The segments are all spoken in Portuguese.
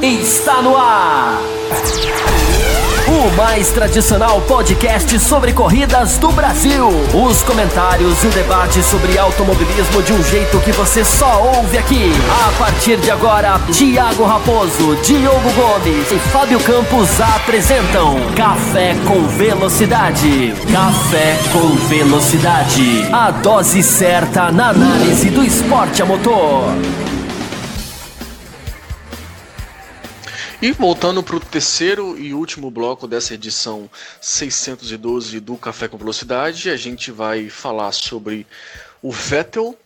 Está no ar! O mais tradicional podcast sobre corridas do Brasil. Os comentários e o debate sobre automobilismo de um jeito que você só ouve aqui. A partir de agora, Thiago Raposo, Diogo Gomes e Fábio Campos apresentam Café com Velocidade. Café com Velocidade. A dose certa na análise do esporte a motor. E voltando para o terceiro e último bloco dessa edição 612 do Café com Velocidade, a gente vai falar sobre o Vettel,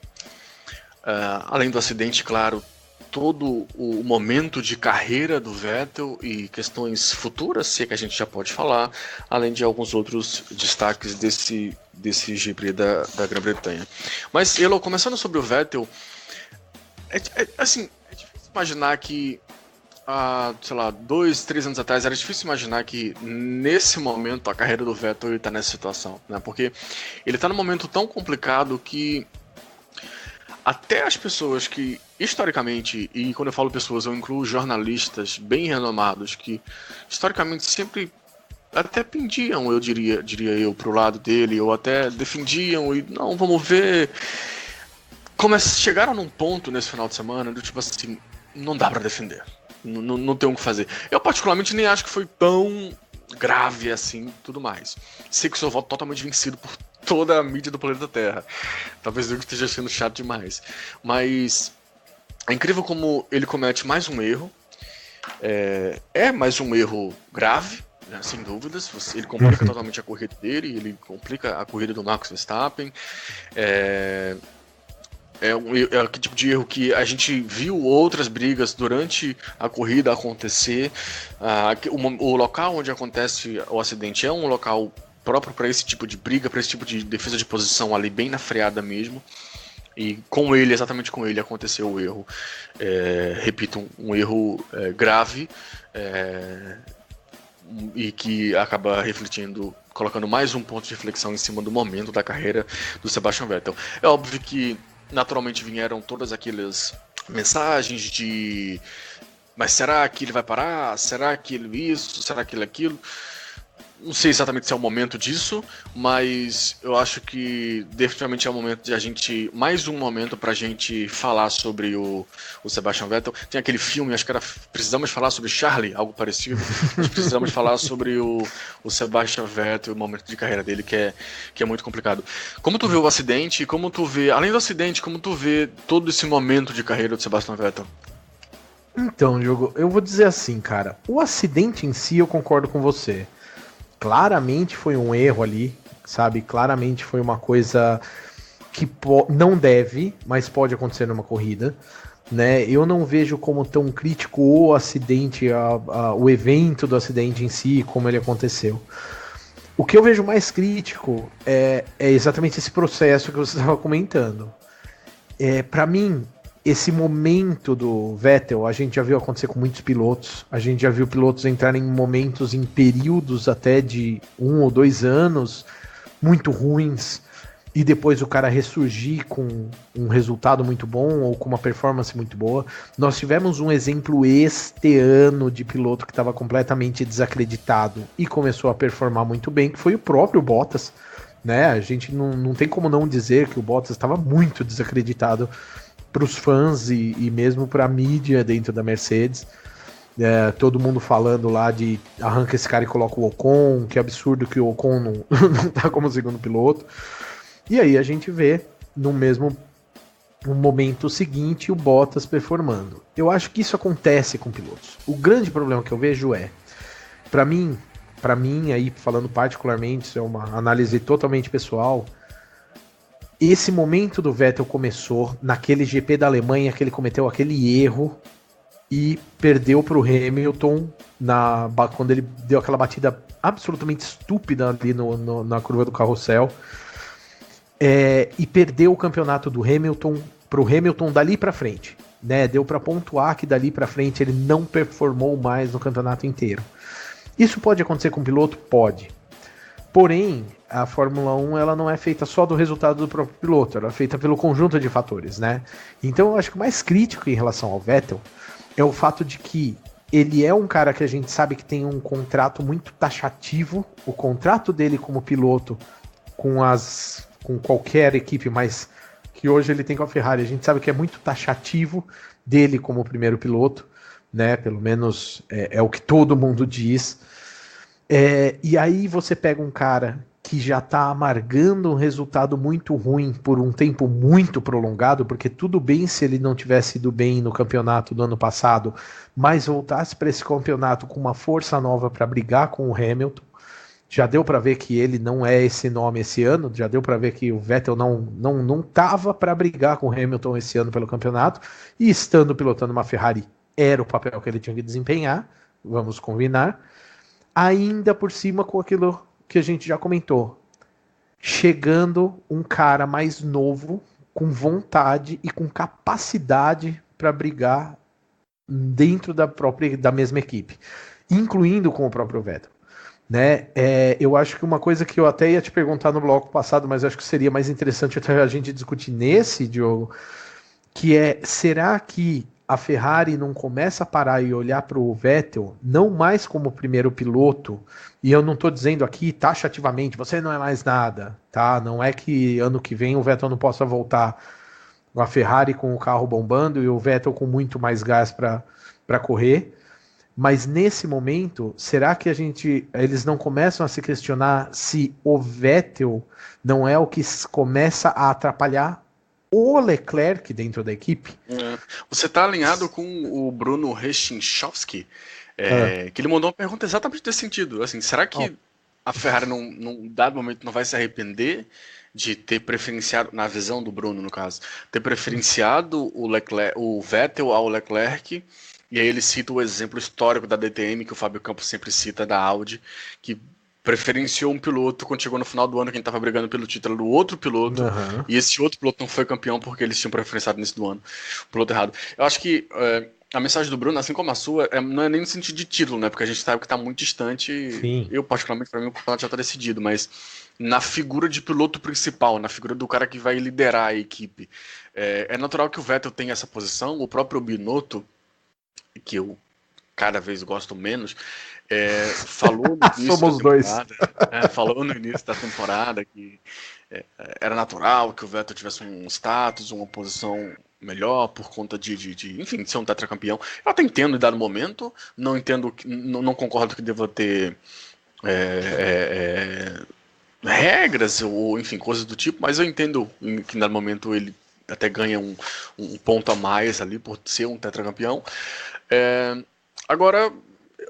além do acidente, claro, todo o momento de carreira do Vettel e questões futuras, se é que a gente já pode falar, além de alguns outros destaques desse GP da Grã-Bretanha. Mas, Elo, começando sobre o Vettel, é difícil imaginar que sei lá, 2, 3 anos atrás, era difícil imaginar que nesse momento a carreira do Vettel está nessa situação, né? Porque ele está num momento tão complicado que até as pessoas que, historicamente, e quando eu falo pessoas, eu incluo jornalistas bem renomados, que historicamente sempre até pendiam, eu diria eu, pro lado dele, ou até defendiam e não, vamos ver. Chegaram num ponto nesse final de semana do tipo assim, não dá pra defender. Não tem o que fazer. Eu particularmente nem acho que foi tão grave assim, tudo mais. Sei que o seu voto totalmente vencido por toda a mídia do planeta Terra. Talvez eu esteja sendo chato demais. Mas é incrível como ele comete mais um erro. É mais um erro grave, né, sem dúvidas. Ele complica totalmente a corrida dele, ele complica a corrida do Max Verstappen. É aquele tipo de erro que a gente viu outras brigas durante a corrida acontecer. O local onde acontece o acidente é um local próprio para esse tipo de briga, para esse tipo de defesa de posição ali bem na freada mesmo. E exatamente com ele, aconteceu o erro. Repito, um erro grave e que acaba refletindo, colocando mais um ponto de reflexão em cima do momento da carreira do Sebastian Vettel. É óbvio que naturalmente vieram todas aquelas mensagens de mas será que ele vai parar? Será que ele isso? Será que ele aquilo? Não sei exatamente se é o momento disso, mas eu acho que definitivamente é o momento de a gente, mais um momento pra gente falar sobre o Sebastian Vettel. Tem aquele filme, acho que era Precisamos Falar sobre Charlie, algo parecido. Nós precisamos falar sobre o Sebastian Vettel, o momento de carreira dele que é muito complicado. Como tu vê o acidente, além do acidente, como tu vê todo esse momento de carreira do Sebastian Vettel? Então, Diogo, eu vou dizer assim, cara, o acidente em si eu concordo com você. Claramente foi um erro ali, sabe? Claramente foi uma coisa que não deve, mas pode acontecer numa corrida, né? Eu não vejo como tão crítico o acidente, o evento do acidente em si, como ele aconteceu. O que eu vejo mais crítico é exatamente esse processo que você estava comentando. Para mim, esse momento do Vettel, a gente já viu acontecer com muitos pilotos, a gente já viu pilotos entrarem em momentos, em períodos até de 1 ou 2 anos, muito ruins, e depois o cara ressurgir com um resultado muito bom, ou com uma performance muito boa. Nós tivemos um exemplo este ano de piloto que estava completamente desacreditado e começou a performar muito bem, que foi o próprio Bottas, né? A gente não tem como não dizer que o Bottas estava muito desacreditado para os fãs e mesmo para a mídia dentro da Mercedes. Todo mundo falando lá de arranca esse cara e coloca o Ocon, que absurdo que o Ocon não tá como segundo piloto. E aí a gente vê no momento seguinte o Bottas performando. Eu acho que isso acontece com pilotos. O grande problema que eu vejo para mim aí falando particularmente, isso é uma análise totalmente pessoal. Esse momento do Vettel começou naquele GP da Alemanha que ele cometeu aquele erro e perdeu para o Hamilton quando ele deu aquela batida absolutamente estúpida ali na curva do carrossel, e perdeu o campeonato do Hamilton para o Hamilton dali para frente, né? Deu para pontuar que dali para frente ele não performou mais no campeonato inteiro. Isso pode acontecer com o piloto? Pode. Porém, a Fórmula 1 ela não é feita só do resultado do próprio piloto, ela é feita pelo conjunto de fatores, né? Então eu acho que o mais crítico em relação ao Vettel é o fato de que ele é um cara que a gente sabe que tem um contrato muito taxativo. O contrato dele como piloto com qualquer equipe, mas que hoje ele tem com a Ferrari, a gente sabe que é muito taxativo dele como primeiro piloto, né? Pelo menos é o que todo mundo diz. E aí você pega um cara que já está amargando um resultado muito ruim por um tempo muito prolongado, porque tudo bem se ele não tivesse ido bem no campeonato do ano passado, mas voltasse para esse campeonato com uma força nova para brigar com o Hamilton. Já deu para ver que ele não é esse nome esse ano, já deu para ver que o Vettel não estava para brigar com o Hamilton esse ano pelo campeonato, e estando pilotando uma Ferrari era o papel que ele tinha que desempenhar, vamos combinar, ainda por cima com aquilo que a gente já comentou, chegando um cara mais novo, com vontade e com capacidade para brigar dentro da mesma equipe, incluindo com o próprio Vettel. Né? Eu acho que uma coisa que eu até ia te perguntar no bloco passado, mas acho que seria mais interessante até a gente discutir nesse, Diogo, que será que a Ferrari não começa a parar e olhar para o Vettel, não mais como primeiro piloto, e eu não estou dizendo aqui taxativamente, você não é mais nada, tá? Não é que ano que vem o Vettel não possa voltar a Ferrari com o carro bombando e o Vettel com muito mais gás para correr, mas nesse momento, será que eles não começam a se questionar se o Vettel não é o que começa a atrapalhar o Leclerc dentro da equipe? Você está alinhado com o Bruno Rechinchowski, que ele mandou uma pergunta exatamente nesse sentido. Assim, será que a Ferrari, num dado momento, não vai se arrepender de ter preferenciado, na visão do Bruno, no caso, ter preferenciado o Vettel ao Leclerc? E aí ele cita o exemplo histórico da DTM, que o Fábio Campos sempre cita, da Audi, que preferenciou um piloto quando chegou no final do ano, quem estava brigando pelo título era o outro piloto, e esse outro piloto não foi campeão porque eles tinham preferenciado nesse do ano, o piloto errado. Eu acho que a mensagem do Bruno, assim como a sua, não é nem no sentido de título, né? Porque a gente sabe que está muito distante. Sim. Eu, particularmente, para mim, o campeonato já está decidido, mas na figura de piloto principal, na figura do cara que vai liderar a equipe. É natural que o Vettel tenha essa posição, o próprio Binotto, que eu cada vez gosto menos, falou no início Somos dois. Falou no início da temporada que era natural que o Vettel tivesse um status, uma posição melhor por conta enfim, de ser um tetracampeão. Eu até entendo em dado momento, não concordo que deva ter regras ou enfim, coisas do tipo, mas eu entendo que em dado momento ele até ganha um ponto a mais ali por ser um tetracampeão. Agora,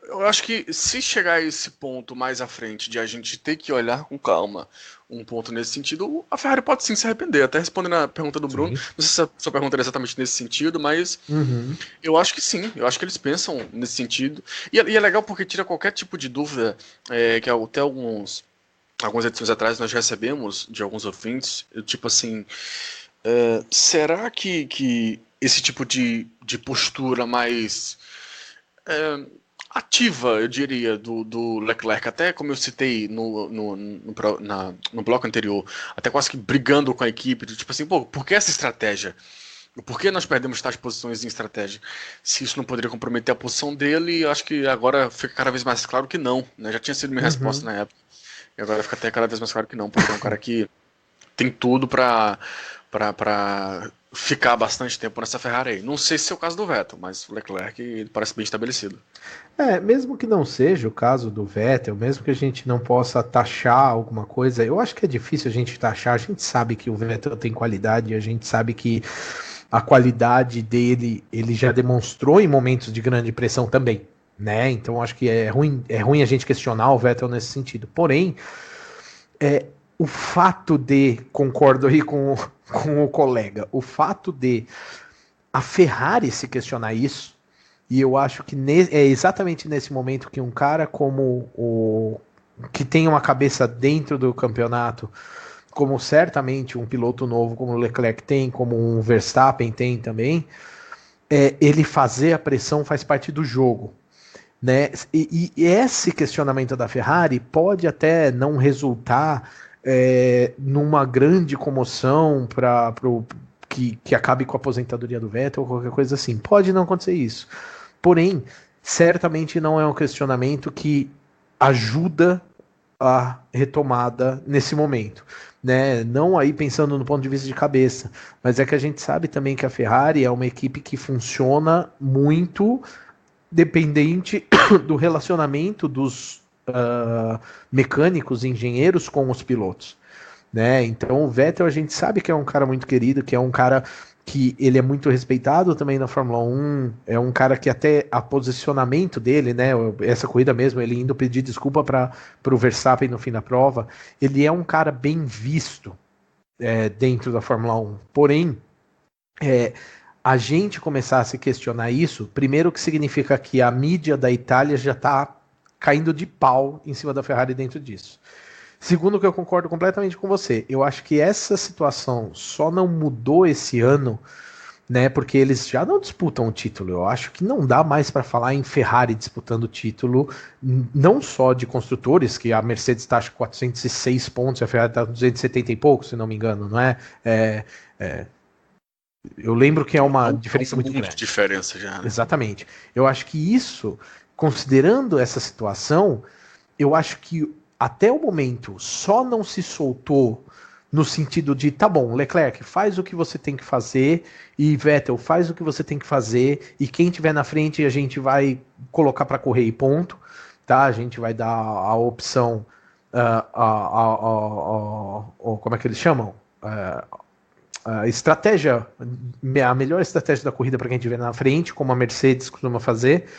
eu acho que se chegar a esse ponto mais à frente de a gente ter que olhar com calma um ponto nesse sentido, a Ferrari pode sim se arrepender. Até respondendo a pergunta do Bruno, não sei se a sua pergunta era exatamente nesse sentido, mas eu acho que sim, eu acho que eles pensam nesse sentido. E é legal porque tira qualquer tipo de dúvida, que até algumas edições atrás nós recebemos de alguns ouvintes, tipo assim, será que esse tipo de postura mais ativa, eu diria, do Leclerc, até como eu citei no bloco anterior, até quase que brigando com a equipe, tipo assim, por que essa estratégia? Por que nós perdemos tais posições em estratégia? Se isso não poderia comprometer a posição dele, eu acho que agora fica cada vez mais claro que não, né? Já tinha sido minha resposta na época, e agora fica até cada vez mais claro que não, porque é um cara que tem tudo para ficar bastante tempo nessa Ferrari aí. Não sei se é o caso do Vettel, mas o Leclerc ele parece bem estabelecido. Mesmo que não seja o caso do Vettel, mesmo que a gente não possa taxar alguma coisa, eu acho que é difícil a gente taxar. A gente sabe que o Vettel tem qualidade, a gente sabe que a qualidade dele ele já demonstrou em momentos de grande pressão também, né? Então acho que é ruim a gente questionar o Vettel nesse sentido. Porém, o fato concordo aí com o colega, o fato de a Ferrari se questionar isso, e eu acho que é exatamente nesse momento que um cara como que tem uma cabeça dentro do campeonato, como certamente um piloto novo como o Leclerc tem, como um Verstappen tem também, ele fazer a pressão faz parte do jogo, né? E esse questionamento da Ferrari pode até não resultar numa grande comoção que acabe com a aposentadoria do Vettel ou qualquer coisa assim. Pode não acontecer isso. Porém, certamente não é um questionamento que ajuda a retomada nesse momento, né? Não aí pensando no ponto de vista de cabeça, mas é que a gente sabe também que a Ferrari é uma equipe que funciona muito dependente do relacionamento dos mecânicos, engenheiros com os pilotos, né? Então o Vettel a gente sabe que é um cara muito querido, que é um cara que ele é muito respeitado também na Fórmula 1, é um cara que até a posicionamento dele, né, essa corrida mesmo, ele indo pedir desculpa para o Verstappen no fim da prova, ele é um cara bem visto dentro da Fórmula 1, porém, a gente começar a se questionar isso, primeiro que significa que a mídia da Itália já está caindo de pau em cima da Ferrari dentro disso. Segundo, que eu concordo completamente com você, eu acho que essa situação só não mudou esse ano, né, porque eles já não disputam o título. Eu acho que não dá mais para falar em Ferrari disputando o título, não só de construtores, que a Mercedes está com 406 pontos, a Ferrari está com 270 e pouco, se não me engano, não é? Eu lembro que é uma diferença muito grande. Diferença já, né? Exatamente. Eu acho que isso, considerando essa situação, eu acho que até o momento só não se soltou no sentido de, tá bom, Leclerc, faz o que você tem que fazer, e Vettel, faz o que você tem que fazer, e quem tiver na frente a gente vai colocar para correr e ponto, tá? A gente vai dar a opção, como é que eles chamam? A estratégia, a melhor estratégia da corrida para quem estiver na frente, como a Mercedes costuma fazer.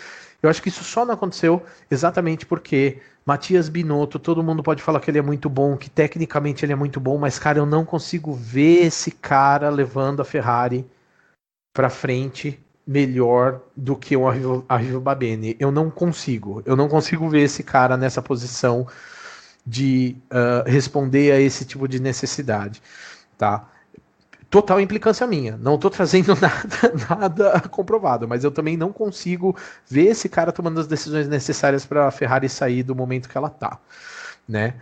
Eu acho que isso só não aconteceu exatamente porque Matias Binotto, todo mundo pode falar que ele é muito bom, que tecnicamente ele é muito bom, mas, cara, eu não consigo ver esse cara levando a Ferrari para frente melhor do que o Arrigo Babene. Eu não consigo ver esse cara nessa posição de responder a esse tipo de necessidade, tá? Total implicância minha, não estou trazendo nada comprovado, mas eu também não consigo ver esse cara tomando as decisões necessárias para a Ferrari sair do momento que ela está, né?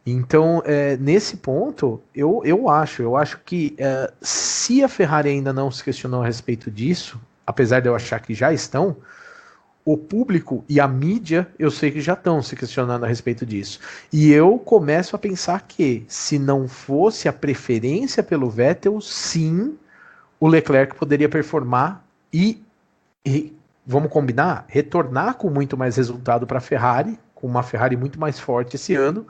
Então, nesse ponto, eu acho que se a Ferrari ainda não se questionou a respeito disso, apesar de eu achar que já estão, o público e a mídia, eu sei que já estão se questionando a respeito disso. E eu começo a pensar que, se não fosse a preferência pelo Vettel, sim, o Leclerc poderia performar e vamos combinar, retornar com muito mais resultado para a Ferrari, com uma Ferrari muito mais forte esse ano,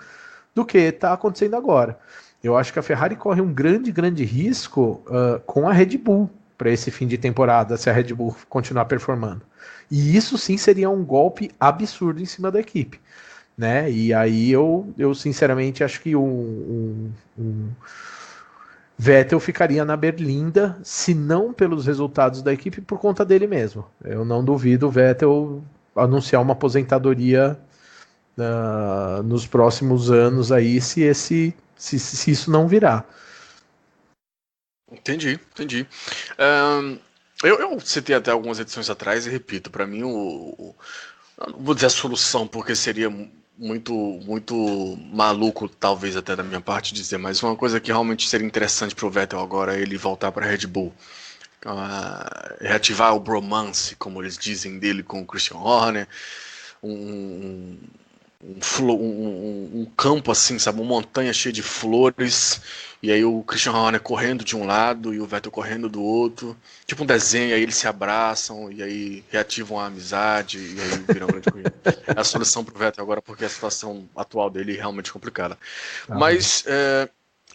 do que está acontecendo agora. Eu acho que a Ferrari corre um grande risco com a Red Bull para esse fim de temporada, se a Red Bull continuar performando. E isso sim seria um golpe absurdo em cima da equipe, né? E aí eu sinceramente acho que um Vettel ficaria na berlinda, se não pelos resultados da equipe, por conta dele mesmo. Eu não duvido o Vettel anunciar uma aposentadoria nos próximos anos aí, se isso não virar. Entendi. Eu citei até algumas edições atrás e repito, para mim não vou dizer a solução, porque seria muito maluco, talvez até da minha parte dizer, mas uma coisa que realmente seria interessante pro Vettel agora é ele voltar para Red Bull, reativar o bromance, como eles dizem, dele com o Christian Horner, um campo assim, sabe, uma montanha cheia de flores, e aí o Christian Horner correndo de um lado e o Vettel correndo do outro, tipo um desenho, aí eles se abraçam e aí reativam a amizade e aí viram uma grande corrida. É a solução pro Vettel agora, porque a situação atual dele é realmente complicada. Mas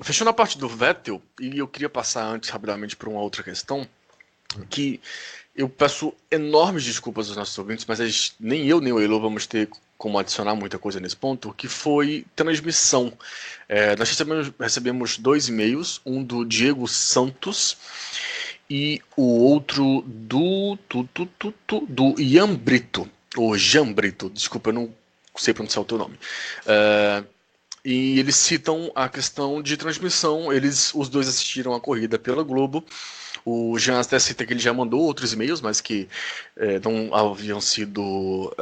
fechando a parte do Vettel, e eu queria passar antes rapidamente para uma outra questão, que eu peço enormes desculpas aos nossos ouvintes, mas nem eu nem o Elo vamos ter como adicionar muita coisa nesse ponto, que foi transmissão. Nós recebemos 2 e-mails, um do Diego Santos e o outro do Ian Brito, ou Jean Brito, desculpa, eu não sei pronunciar o teu nome. E eles citam a questão de transmissão, os dois assistiram a corrida pela Globo. O Jean até cita que ele já mandou outros e-mails, mas que não haviam sido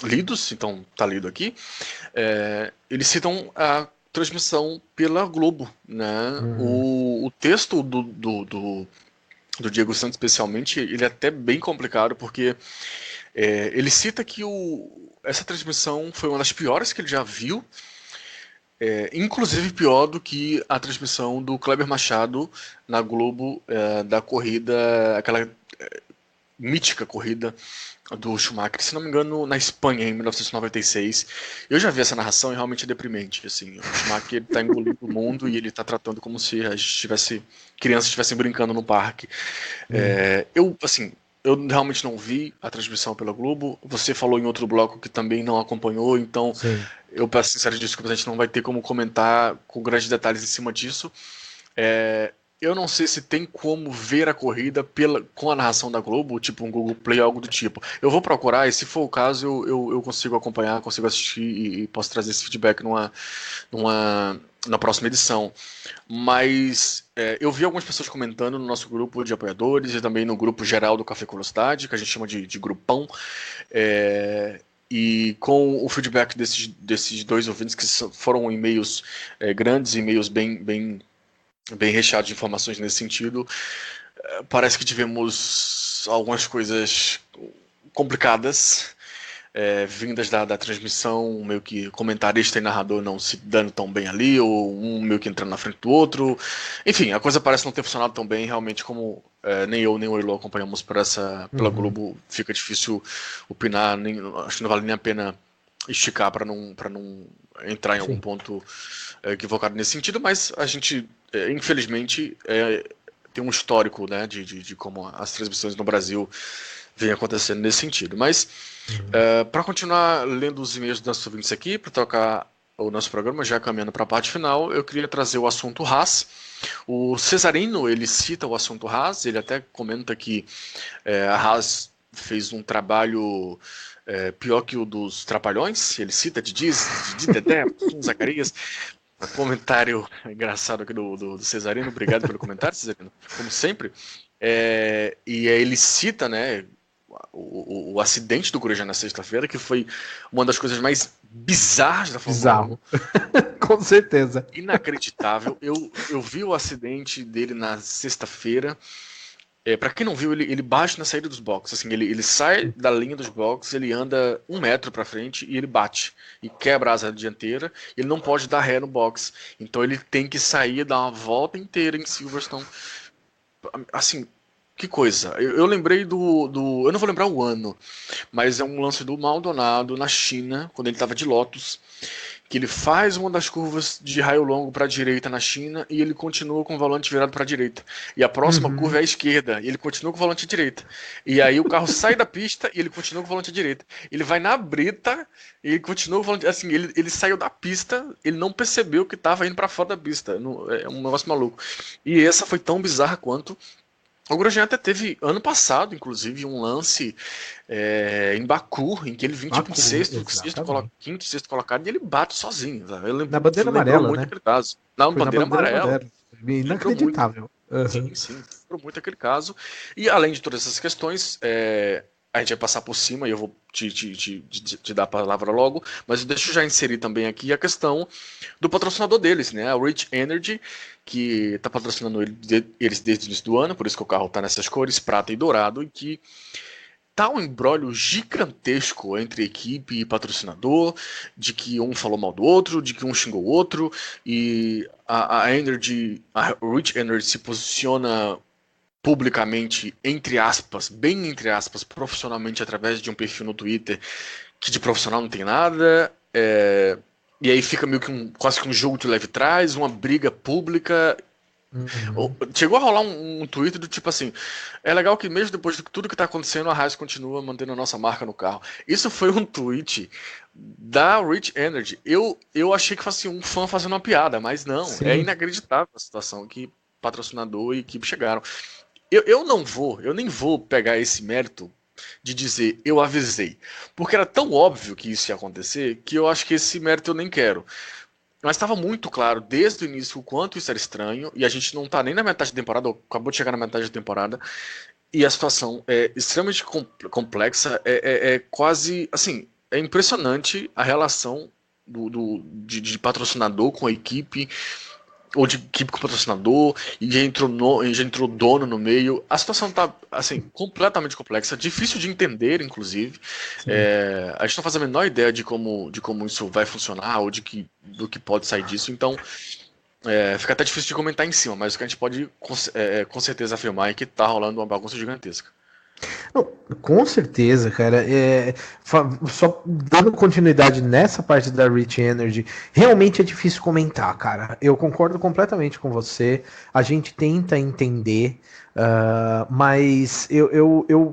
lidos, então está lido aqui. Eles citam a transmissão pela Globo, né? O texto do Diego Santos, especialmente, ele é até bem complicado, porque Ele cita que essa transmissão foi uma das piores que ele já viu, inclusive pior do que a transmissão do Kleber Machado na Globo, da corrida, aquela mítica corrida do Schumacher, se não me engano, na Espanha, em 1996. Eu já vi essa narração e realmente é deprimente. Assim, o Schumacher está engolindo o mundo e ele está tratando como se crianças estivessem brincando no parque. Eu realmente não vi a transmissão pela Globo. Você falou em outro bloco que também não acompanhou, então Sim. Eu peço sinceras desculpas, a gente não vai ter como comentar com grandes detalhes em cima disso. Eu não sei se tem como ver a corrida com a narração da Globo, tipo um Google Play ou algo do tipo. Eu vou procurar e se for o caso eu consigo acompanhar, consigo assistir e posso trazer esse feedback na próxima edição. Mas eu vi algumas pessoas comentando no nosso grupo de apoiadores e também no grupo geral do Café com Velocidade, que a gente chama de grupão. E com o feedback desses dois ouvintes, que foram e-mails grandes, e-mails bem recheados de informações nesse sentido, parece que tivemos algumas coisas complicadas vindas da transmissão, meio que comentarista e narrador não se dando tão bem ali, ou um meio que entrando na frente do outro. Enfim, a coisa parece não ter funcionado tão bem, realmente, como nem eu nem o Elo acompanhamos pela Globo, fica difícil opinar, acho que não vale nem a pena esticar para não entrar em algum ponto equivocado nesse sentido, mas a gente, infelizmente, tem um histórico, né, de como as transmissões no Brasil vem acontecendo nesse sentido. Mas, para continuar lendo os e-mails dos nossos ouvintes aqui, para tocar o nosso programa, já caminhando para a parte final, eu queria trazer o assunto Haas. O Cesarino, ele cita o assunto Haas, ele até comenta que a Haas fez um trabalho pior que o dos Trapalhões, ele cita Didi, Dedé, Zacarias. Um comentário engraçado aqui do Cesarino, obrigado pelo comentário, Cesarino, como sempre. E ele cita, né, o acidente do Corujá na sexta-feira, que foi uma das coisas mais bizarras da Fórmula 1. Com certeza. Inacreditável. Eu vi o acidente dele na sexta-feira. Para quem não viu, ele bate na saída dos boxes. Assim, ele sai da linha dos boxes, ele anda 1 metro para frente e ele bate. E quebra a asa dianteira. Ele não pode dar ré no box. Então ele tem que sair, dar uma volta inteira em Silverstone. Assim, que coisa. Eu lembrei do... Eu não vou lembrar o ano, mas é um lance do Maldonado na China, quando ele estava de Lotus, que ele faz uma das curvas de raio longo para a direita na China e ele continua com o volante virado para a direita. E a próxima curva é a esquerda e ele continua com o volante à direita. E aí o carro sai da pista e ele continua com o volante à direita. Ele vai na brita e ele continua com o volante... Assim, ele saiu da pista, ele não percebeu que estava indo para fora da pista. É um negócio maluco. E essa foi tão bizarra quanto... O Grosjean até teve, ano passado, inclusive, um lance em Baku, em que ele vinha tipo em quinto, sexto colocado, e ele bate sozinho. Na bandeira amarela, muito né? Aquele caso. Na bandeira amarela. Inacreditável. Sim, lembrou muito aquele caso. E além de todas essas questões, a gente vai passar por cima e eu vou te dar a palavra logo, mas deixa eu já inserir também aqui a questão do patrocinador deles, né? A Rich Energy, que está patrocinando eles desde o início do ano, por isso que o carro está nessas cores, prata e dourado, e que tá um embrólio gigantesco entre equipe e patrocinador, de que um falou mal do outro, de que um xingou o outro, e a Rich Energy se posiciona publicamente, entre aspas, bem entre aspas, profissionalmente através de um perfil no Twitter que de profissional não tem nada, e aí fica meio que quase que um jogo de leve trás, uma briga pública. Chegou a rolar um Twitter do tipo assim, é legal que mesmo depois de tudo que está acontecendo, a Haas continua mantendo a nossa marca no carro. Isso foi um tweet da Rich Energy. Eu achei que fosse um fã fazendo uma piada, mas não. Sim. É inacreditável a situação que patrocinador e equipe chegaram. Eu nem vou pegar esse mérito de dizer eu avisei, porque era tão óbvio que isso ia acontecer que eu acho que esse mérito eu nem quero. Mas estava muito claro desde o início o quanto isso era estranho, e a gente não está nem na metade da temporada, acabou de chegar na metade da temporada, e a situação é extremamente complexa, quase, assim, é impressionante a relação de patrocinador com a equipe, ou de equipe com patrocinador, e já entrou dono no meio. A situação tá, assim, completamente complexa, difícil de entender, inclusive. A gente não faz a menor ideia de como isso vai funcionar, ou do que pode sair disso, então fica até difícil de comentar em cima, mas o que a gente pode com certeza afirmar é que tá rolando uma bagunça gigantesca. Não, com certeza, cara. Só dando continuidade nessa parte da Rich Energy, realmente é difícil comentar, cara. Eu concordo completamente com você. A gente tenta entender, mas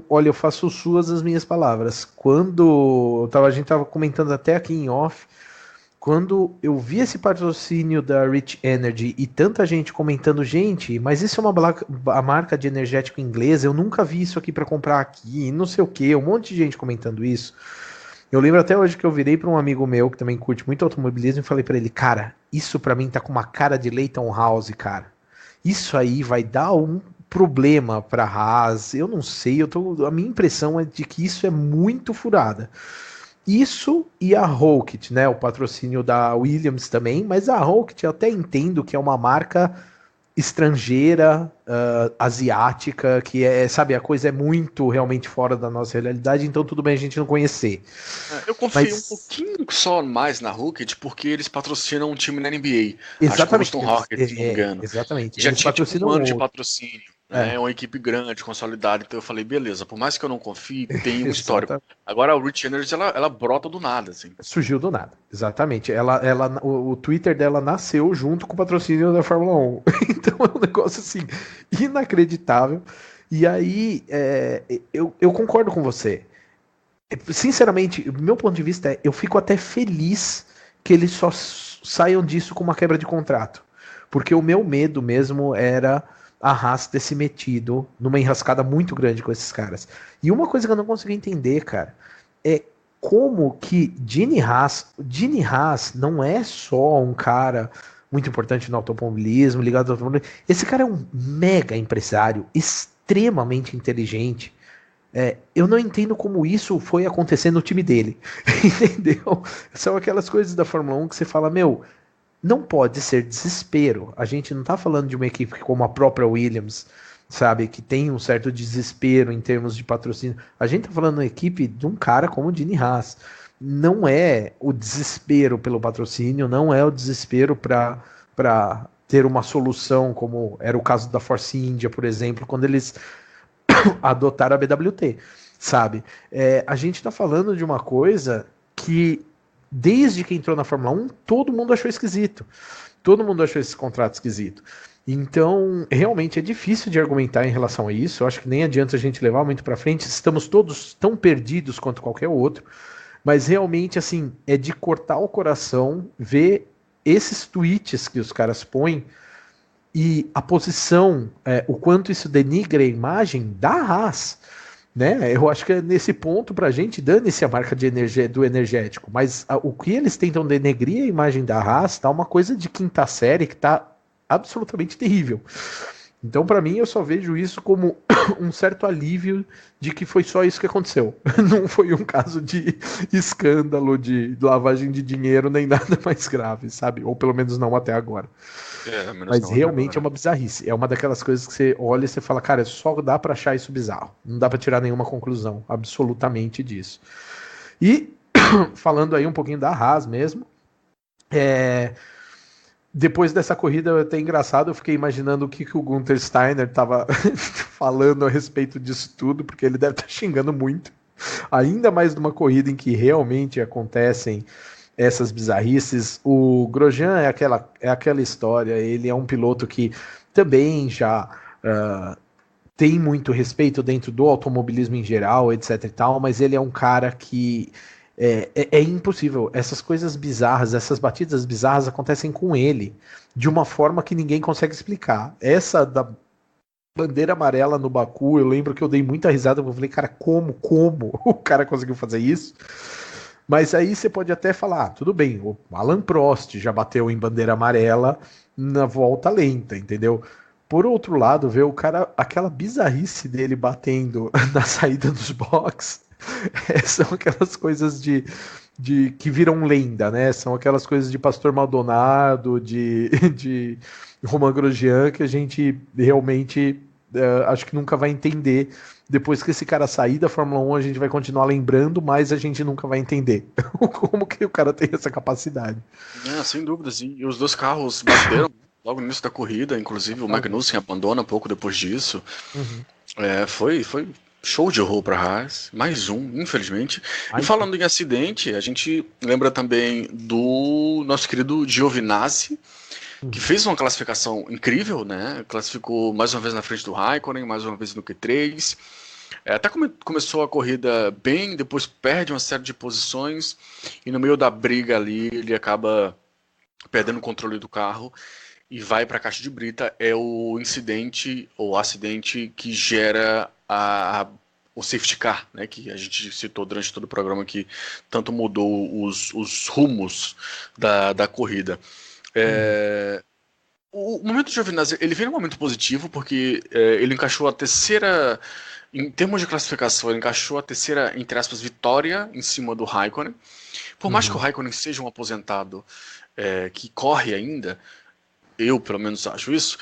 olha, eu faço suas as minhas palavras. Quando a gente tava comentando até aqui em off, quando eu vi esse patrocínio da Rich Energy e tanta gente comentando, gente, mas isso é a marca de energético inglesa, eu nunca vi isso aqui para comprar aqui, não sei o que, um monte de gente comentando isso. Eu lembro até hoje que eu virei para um amigo meu que também curte muito automobilismo e falei para ele, cara, isso para mim tá com uma cara de Leyton House, cara. Isso aí vai dar um problema para Haas, eu não sei, a minha impressão é de que isso é muito furada. Isso e a Rocket, né? O patrocínio da Williams também, mas a Rocket eu até entendo que é uma marca estrangeira, asiática, que sabe, a coisa é muito realmente fora da nossa realidade, então tudo bem a gente não conhecer. Eu confio um pouquinho só mais na Rocket porque eles patrocinam um time na NBA. Exatamente. Acho que o Houston Rockets, se não me engano. Exatamente. Já tinha tipo um ano de patrocínio. É uma equipe grande, consolidada, então eu falei, beleza, por mais que eu não confie, tem uma história. Agora a Rich Energy, ela brota do nada, assim. Surgiu do nada, exatamente. O Twitter dela nasceu junto com o patrocínio da Fórmula 1. Então é um negócio, assim, inacreditável. E aí, eu concordo com você. Sinceramente, do meu ponto de vista, eu fico até feliz que eles só saiam disso com uma quebra de contrato. Porque o meu medo mesmo era a Haas ter se metido numa enrascada muito grande com esses caras. E uma coisa que eu não consigo entender, cara, é como que Gene Haas não é só um cara muito importante no automobilismo, ligado ao automobilismo. Esse cara é um mega empresário, extremamente inteligente. Eu não entendo como isso foi acontecer no time dele. Entendeu? São aquelas coisas da Fórmula 1 que você fala, meu, não pode ser desespero. A gente não tá falando de uma equipe como a própria Williams, sabe, que tem um certo desespero em termos de patrocínio. A gente tá falando de uma equipe de um cara como o Gene Haas. Não é o desespero pelo patrocínio, não é o desespero para ter uma solução, como era o caso da Force India, por exemplo, quando eles adotaram a BWT, sabe? A gente tá falando de uma coisa que desde que entrou na Fórmula 1, todo mundo achou esquisito. Todo mundo achou esse contrato esquisito. Então, realmente é difícil de argumentar em relação a isso. Eu acho que nem adianta a gente levar muito para frente. Estamos todos tão perdidos quanto qualquer outro. Mas realmente, assim, é de cortar o coração ver esses tweets que os caras põem e a posição, o quanto isso denigra a imagem da Haas. Né? Eu acho que é nesse ponto pra gente, dane-se a marca de energia do energético, mas o que eles tentam denegrir a imagem da Haas tá uma coisa de quinta série que tá absolutamente terrível. Então, para mim, eu só vejo isso como um certo alívio de que foi só isso que aconteceu. Não foi um caso de escândalo, de lavagem de dinheiro, nem nada mais grave, sabe? Ou pelo menos não até agora. Mas realmente é uma bizarrice. É uma daquelas coisas que você olha e você fala, cara, só dá pra achar isso bizarro. Não dá pra tirar nenhuma conclusão, absolutamente, disso. E, falando aí um pouquinho da Haas mesmo, depois dessa corrida, é até engraçado, eu fiquei imaginando o que o Gunther Steiner tava falando a respeito disso tudo, porque ele deve estar xingando muito. Ainda mais numa corrida em que realmente acontecem essas bizarrices. O Grosjean é aquela história, ele é um piloto que também já tem muito respeito dentro do automobilismo em geral, etc e tal, mas ele é um cara que é impossível. Essas coisas bizarras, essas batidas bizarras acontecem com ele de uma forma que ninguém consegue explicar. Essa da bandeira amarela no Baku, eu lembro que eu dei muita risada, eu falei, cara, como o cara conseguiu fazer isso? Mas aí você pode até falar, tudo bem, o Alan Prost já bateu em bandeira amarela na volta lenta, entendeu? Por outro lado, ver o cara, aquela bizarrice dele batendo na saída dos boxes, são aquelas coisas de que viram lenda, né? São aquelas coisas de Pastor Maldonado, de Romain Grosjean, que a gente realmente acho que nunca vai entender. Depois que esse cara sair da Fórmula 1, a gente vai continuar lembrando, mas a gente nunca vai entender como que o cara tem essa capacidade. Sem dúvidas. E os dois carros bateram logo no início da corrida, inclusive o Magnussen abandona pouco depois disso. Foi show de horror para a Haas, mais um, infelizmente. E falando em acidente, a gente lembra também do nosso querido Giovinazzi, que fez uma classificação incrível, né? Classificou mais uma vez na frente do Raikkonen, mais uma vez no Q3. Até começou a corrida bem, depois perde uma série de posições e no meio da briga ali ele acaba perdendo o controle do carro e vai para a caixa de brita. É o incidente ou acidente que gera o safety car, né, que a gente citou durante todo o programa, que tanto mudou os rumos da corrida. O momento de Giovinazzi, ele veio num momento positivo, porque ele encaixou a terceira, em termos de classificação, ele encaixou a terceira, entre aspas, vitória em cima do Raikkonen. Por mais que o Raikkonen seja um aposentado que corre ainda, eu pelo menos acho isso,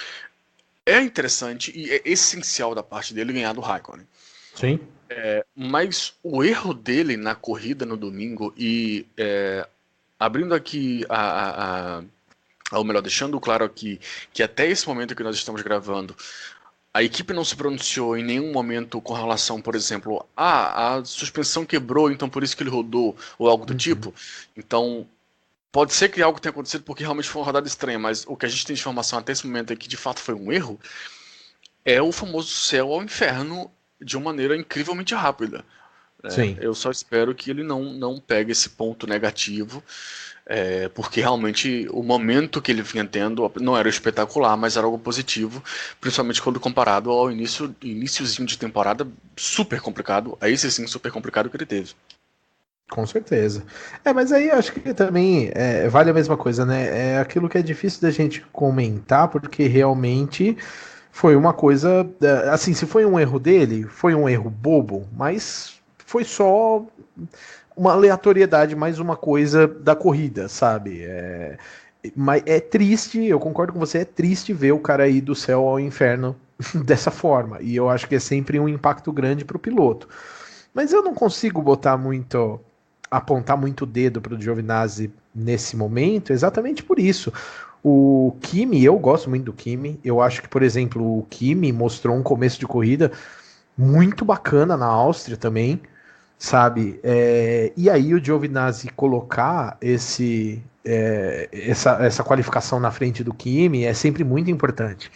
é interessante e é essencial da parte dele ganhar do Raikkonen. Sim. Mas o erro dele na corrida no domingo e abrindo aqui ou melhor, deixando claro aqui que até esse momento que nós estamos gravando, a equipe não se pronunciou em nenhum momento com relação, por exemplo, a suspensão quebrou, então por isso que ele rodou, ou algo do tipo. Então, pode ser que algo tenha acontecido porque realmente foi uma rodada estranha, mas o que a gente tem de informação até esse momento é que de fato foi um erro, é o famoso céu ao inferno de uma maneira incrivelmente rápida. Sim. Eu só espero que ele não pegue esse ponto negativo, porque realmente o momento que ele vinha tendo não era espetacular, mas era algo positivo, principalmente quando comparado ao iniciozinho de temporada super complicado, a esse sim super complicado que ele teve. Com certeza. Mas aí eu acho que também vale a mesma coisa, né? É aquilo que é difícil da gente comentar, porque realmente foi uma coisa, assim, se foi um erro dele, foi um erro bobo, mas foi só uma aleatoriedade, mais uma coisa da corrida, sabe? Mas é triste, eu concordo com você, é triste ver o cara ir do céu ao inferno dessa forma, e eu acho que é sempre um impacto grande para o piloto. Mas eu não consigo apontar muito o dedo para o Giovinazzi nesse momento, exatamente por isso. O Kimi, eu gosto muito do Kimi, eu acho que, por exemplo, o Kimi mostrou um começo de corrida muito bacana na Áustria também, sabe? E aí o Giovinazzi colocar essa qualificação na frente do Kimi é sempre muito importante.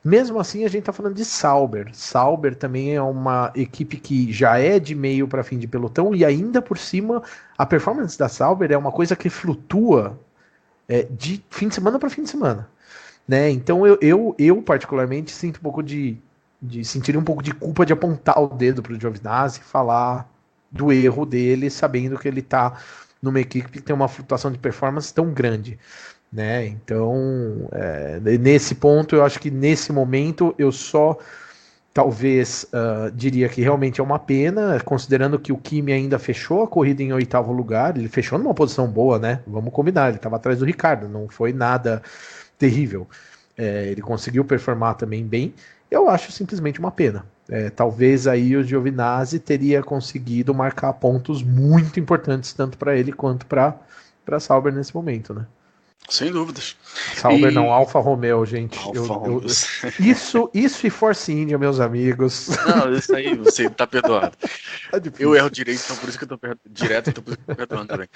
Mesmo assim, a gente está falando de Sauber. Sauber também é uma equipe que já é de meio para fim de pelotão, e ainda por cima, a performance da Sauber é uma coisa que flutua de fim de semana para fim de semana. Né? Então eu particularmente sinto um pouco de sentir um pouco de culpa de apontar o dedo para o Giovinazzi e falar do erro dele, sabendo que ele está numa equipe que tem uma flutuação de performance tão grande. Né? Então, nesse ponto, eu acho que nesse momento eu só talvez diria que realmente é uma pena, considerando que o Kimi ainda fechou a corrida em 8º lugar, ele fechou numa posição boa, né? Vamos combinar, ele estava atrás do Ricardo, não foi nada terrível. Ele conseguiu performar também bem, eu acho simplesmente uma pena. Talvez aí o Giovinazzi teria conseguido marcar pontos muito importantes, tanto para ele quanto para Sauber nesse momento, né? Sem dúvidas. Sauber não, Alfa Romeo, gente. Romeo. Isso e Force India, meus amigos. Não, isso aí você tá perdoado. Tá eu erro direito, então por isso que eu tô direto, então por isso que eu tô perdoando também.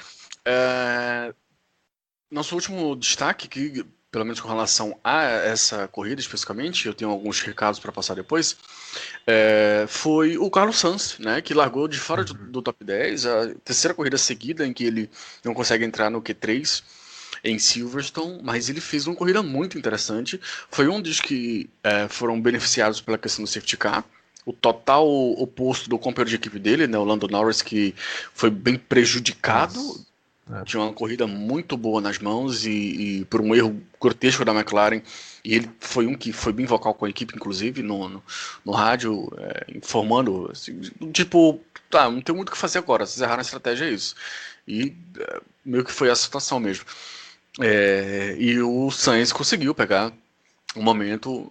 Nosso último destaque, que pelo menos com relação a essa corrida especificamente, eu tenho alguns recados para passar depois, foi o Carlos Sainz, né, que largou de fora do top 10, a terceira corrida seguida em que ele não consegue entrar no Q3 em Silverstone, mas ele fez uma corrida muito interessante. Foi um dos que foram beneficiados pela questão do safety car. O total oposto do companheiro de equipe dele, né, o Lando Norris, que foi bem prejudicado. Tinha uma corrida muito boa nas mãos e por um erro grotesco da McLaren. E ele foi um que foi bem vocal com a equipe, inclusive, no rádio, informando, assim, tipo, tá, não tem muito o que fazer agora, vocês erraram a estratégia, é isso. e meio que foi essa situação mesmo. E o Sainz conseguiu pegar um momento,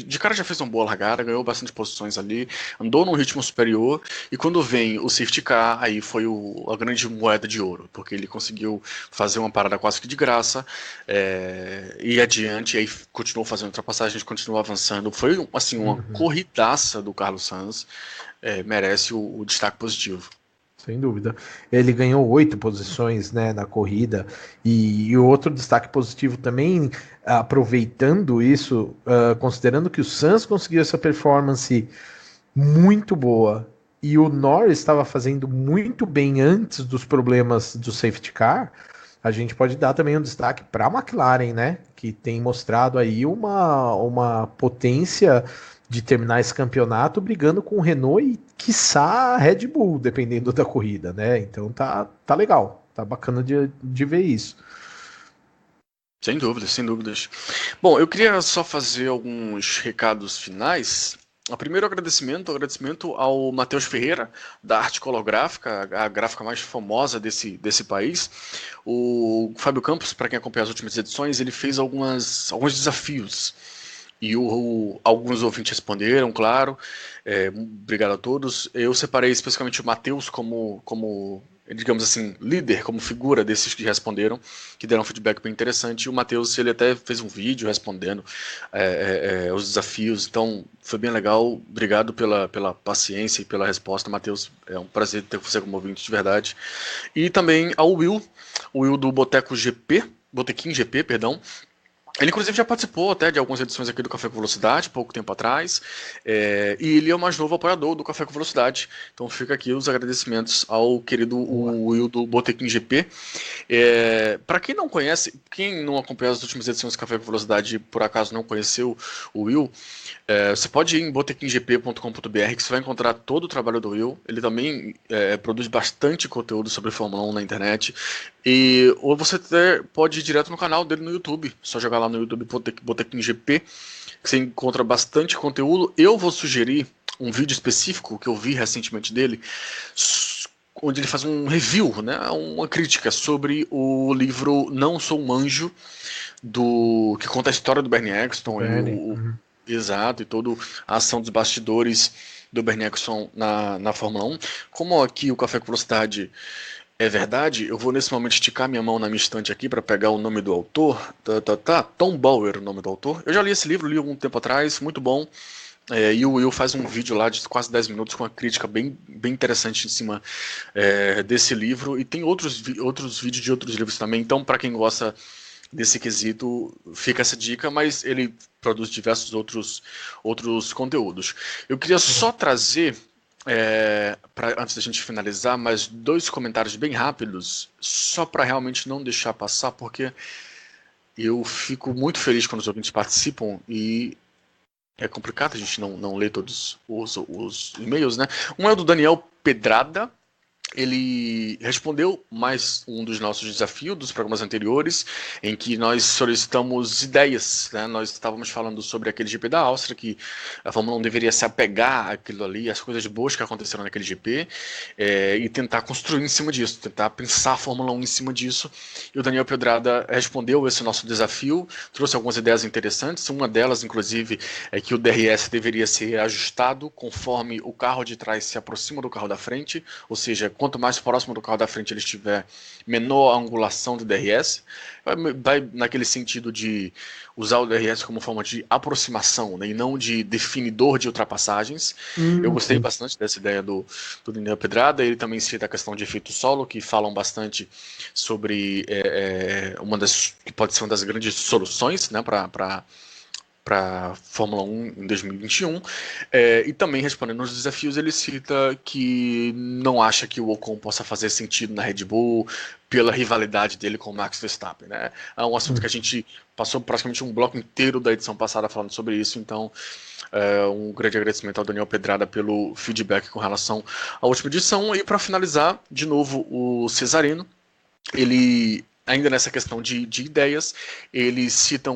de cara já fez uma boa largada, ganhou bastante posições ali, andou num ritmo superior, e quando vem o safety car, aí foi a grande moeda de ouro, porque ele conseguiu fazer uma parada quase que de graça, e adiante, aí continuou fazendo ultrapassagens, continuou avançando, foi assim, uma corridaça do Carlos Sainz, merece o destaque positivo. Sem dúvida. Ele ganhou 8 posições, né, na corrida. E outro destaque positivo também, aproveitando isso, considerando que o Sainz conseguiu essa performance muito boa e o Norris estava fazendo muito bem antes dos problemas do safety car, a gente pode dar também um destaque para a McLaren, né, que tem mostrado aí uma potência de terminar esse campeonato brigando com o Renault e, quiçá, a Red Bull, dependendo da corrida, né? Então tá legal, tá bacana de ver isso. Sem dúvidas, sem dúvidas. Bom, eu queria só fazer alguns recados finais. O primeiro agradecimento ao Matheus Ferreira, da Arte Colográfica, a gráfica mais famosa desse país. O Fábio Campos, para quem acompanha as últimas edições, ele fez alguns desafios. E alguns ouvintes responderam, claro. Obrigado a todos. Eu separei especificamente o Matheus como, digamos assim, líder, como figura desses que responderam, que deram um feedback bem interessante. E o Matheus, ele até fez um vídeo respondendo os desafios. Então, foi bem legal. Obrigado pela paciência e pela resposta, Matheus. É um prazer ter você como ouvinte, de verdade. E também ao Will do Botequim GP, perdão. Ele, inclusive, já participou até de algumas edições aqui do Café com Velocidade, pouco tempo atrás, e ele é o mais novo apoiador do Café com Velocidade. Então fica aqui os agradecimentos ao querido Will do Botequim GP. Para quem não conhece, quem não acompanha as últimas edições do Café com Velocidade e por acaso não conheceu o Will, você pode ir em botequimgp.com.br que você vai encontrar todo o trabalho do Will. Ele também produz bastante conteúdo sobre Fórmula 1 na internet. Ou você pode ir direto no canal dele no YouTube, só jogar lá no YouTube Botequim GP, que você encontra bastante conteúdo. Eu vou sugerir um vídeo específico que eu vi recentemente dele, onde ele faz um review, né, uma crítica sobre o livro Não Sou um Anjo, que conta a história do Bernie Eccleston, exato, e toda a ação dos bastidores do Bernie Eccleston na Fórmula 1. Como aqui o Café com Velocidade é verdade, eu vou nesse momento esticar minha mão na minha estante aqui para pegar o nome do autor. Tom Bauer, o nome do autor. Eu já li esse livro, li algum tempo atrás, muito bom. E o Will faz um vídeo lá de quase 10 minutos com uma crítica bem interessante em cima desse livro. E tem outros vídeos de outros livros também. Então, para quem gosta desse quesito, fica essa dica, mas ele produz diversos outros conteúdos. Eu queria só trazer, antes da gente finalizar, mais 2 comentários bem rápidos, só para realmente não deixar passar, porque eu fico muito feliz quando os ouvintes participam e é complicado a gente não ler todos os e-mails, né? Um é do Daniel Pedrada. Ele respondeu mais um dos nossos desafios dos programas anteriores, em que nós solicitamos ideias, né? Nós estávamos falando sobre aquele GP da Áustria, que a Fórmula 1 deveria se apegar àquilo ali, às coisas boas que aconteceram naquele GP, e tentar construir em cima disso, tentar pensar a Fórmula 1 em cima disso. E o Daniel Pedrada respondeu esse nosso desafio, trouxe algumas ideias interessantes. Uma delas, inclusive, é que o DRS deveria ser ajustado conforme o carro de trás se aproxima do carro da frente, ou seja, quanto mais próximo do carro da frente ele estiver, menor a angulação do DRS. Vai naquele sentido de usar o DRS como forma de aproximação, né, e não de definidor de ultrapassagens. Eu gostei bastante dessa ideia do Daniel Pedrada. Ele também cita a questão de efeito solo, que falam bastante sobre que pode ser uma das grandes soluções, né, para Fórmula 1 em 2021, e também respondendo aos desafios, ele cita que não acha que o Ocon possa fazer sentido na Red Bull pela rivalidade dele com o Max Verstappen, né? É um assunto que a gente passou praticamente um bloco inteiro da edição passada falando sobre isso, então um grande agradecimento ao Daniel Pedrada pelo feedback com relação à última edição. E para finalizar, de novo, o Cesarino, ele ainda nessa questão de ideias, eles citam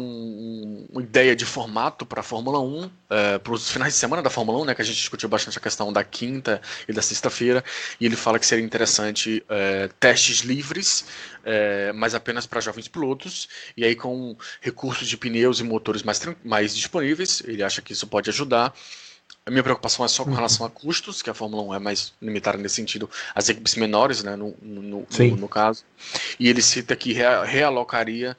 uma ideia de formato para a Fórmula 1, para os finais de semana da Fórmula 1, né, que a gente discutiu bastante a questão da quinta e da sexta-feira, e ele fala que seria interessante testes livres, mas apenas para jovens pilotos, e aí com recursos de pneus e motores mais disponíveis. Ele acha que isso pode ajudar. A minha preocupação é só com relação a custos, que a Fórmula 1 é mais limitada nesse sentido, as equipes menores, né, no caso. E ele cita que realocaria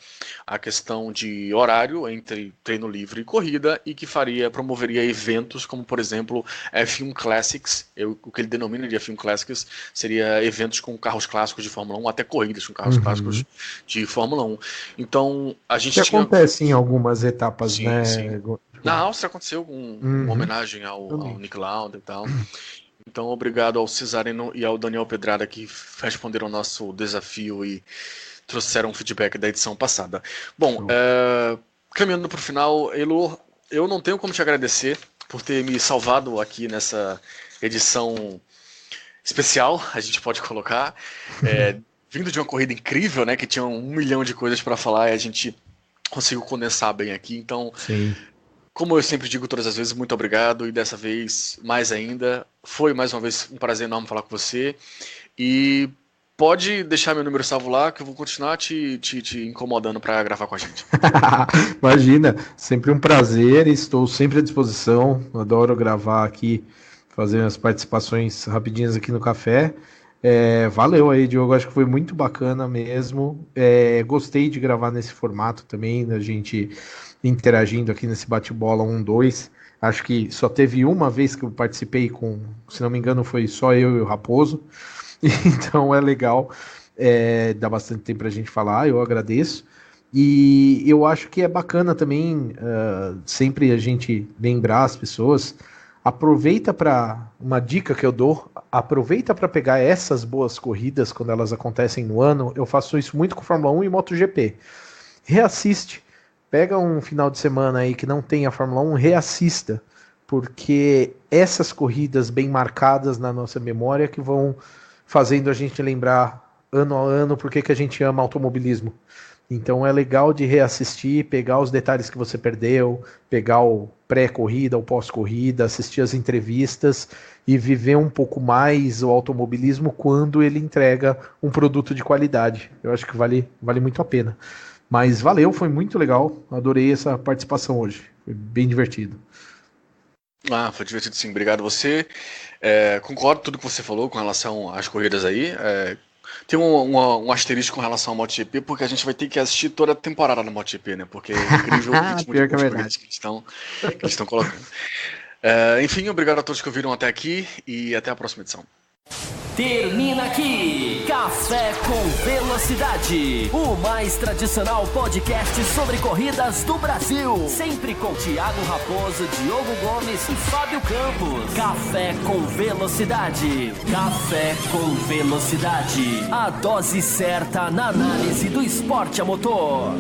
a questão de horário entre treino livre e corrida, e que promoveria eventos como, por exemplo, F1 Classics. O que ele denomina de F1 Classics seria eventos com carros clássicos de Fórmula 1, até corridas com carros clássicos de Fórmula 1. Então, a gente acontece em algumas etapas, sim, né? Sim. Na Áustria aconteceu uma homenagem ao Nick Lauda e tal. Então, obrigado ao Cesarino e ao Daniel Pedrada, que responderam ao nosso desafio e trouxeram um feedback da edição passada. Bom, caminhando para o final, Elor, eu não tenho como te agradecer por ter me salvado aqui nessa edição especial, a gente pode colocar, vindo de uma corrida incrível, né, que tinha 1 milhão de coisas para falar, e a gente conseguiu condensar bem aqui. Então, sim, como eu sempre digo todas as vezes, muito obrigado, e dessa vez mais ainda. Foi mais uma vez um prazer enorme falar com você, e pode deixar meu número salvo lá, que eu vou continuar te incomodando para gravar com a gente. Imagina, sempre um prazer, estou sempre à disposição, adoro gravar aqui, fazer as participações rapidinhas aqui no café. Valeu aí, Diogo, acho que foi muito bacana mesmo. Gostei de gravar nesse formato também, da gente interagindo aqui nesse bate-bola 1-2. Acho que só teve uma vez que eu participei se não me engano, foi só eu e o Raposo. Então é legal, dá bastante tempo pra gente falar, eu agradeço. E eu acho que é bacana também sempre a gente lembrar as pessoas. Aproveita uma dica que eu dou, aproveita para pegar essas boas corridas quando elas acontecem no ano. Eu faço isso muito com Fórmula 1 e MotoGP. Reassiste, pega um final de semana aí que não tem a Fórmula 1, reassista, porque essas corridas bem marcadas na nossa memória que vão fazendo a gente lembrar ano a ano por que a gente ama automobilismo. Então é legal de reassistir, pegar os detalhes que você perdeu, pegar o pré-corrida, o pós-corrida, assistir as entrevistas e viver um pouco mais o automobilismo quando ele entrega um produto de qualidade. Eu acho que vale muito a pena. Mas valeu, foi muito legal, adorei essa participação hoje, foi bem divertido. Foi divertido sim, obrigado você. Concordo com tudo que você falou com relação às corridas aí. Tem um asterisco com relação ao MotoGP, porque a gente vai ter que assistir toda a temporada no MotoGP, né? Porque é incrível o ritmo de corridas que eles estão colocando. Enfim, obrigado a todos que ouviram até aqui e até a próxima edição. Termina aqui Café com Velocidade, o mais tradicional podcast sobre corridas do Brasil. Sempre com Thiago Raposo, Diogo Gomes e Fábio Campos. Café com Velocidade. Café com Velocidade. A dose certa na análise do esporte a motor.